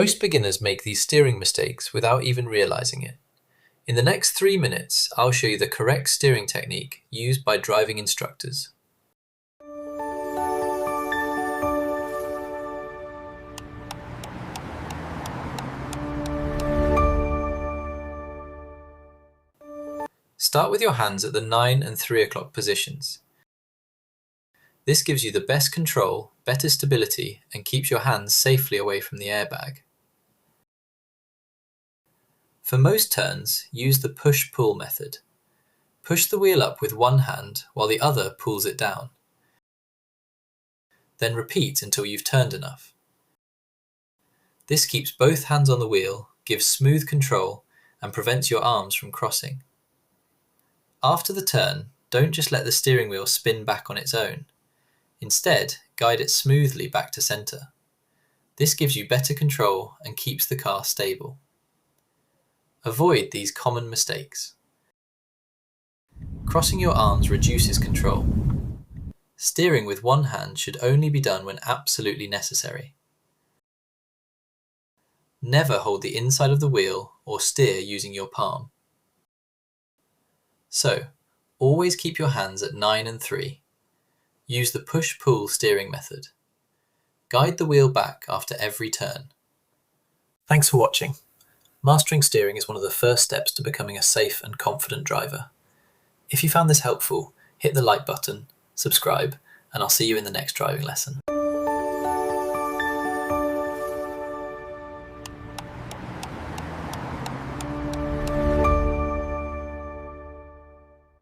Most beginners make these steering mistakes without even realizing it. In the next 3 minutes, I'll show you the correct steering technique used by driving instructors. Start with your hands at the 9 and 3 o'clock positions. This gives you the best control, better stability, and keeps your hands safely away from the airbag. For most turns, use the push-pull method. Push the wheel up with one hand while the other pulls it down. Then repeat until you've turned enough. This keeps both hands on the wheel, gives smooth control, and prevents your arms from crossing. After the turn, don't just let the steering wheel spin back on its own. Instead, guide it smoothly back to center. This gives you better control and keeps the car stable. Avoid these common mistakes. Crossing your arms reduces control. Steering with one hand should only be done when absolutely necessary. Never hold the inside of the wheel or steer using your palm. So, always keep your hands at 9 and 3. Use the push-pull steering method. Guide the wheel back after every turn. Thanks for watching. Mastering steering is one of the first steps to becoming a safe and confident driver. If you found this helpful, hit the like button, subscribe, and I'll see you in the next driving lesson.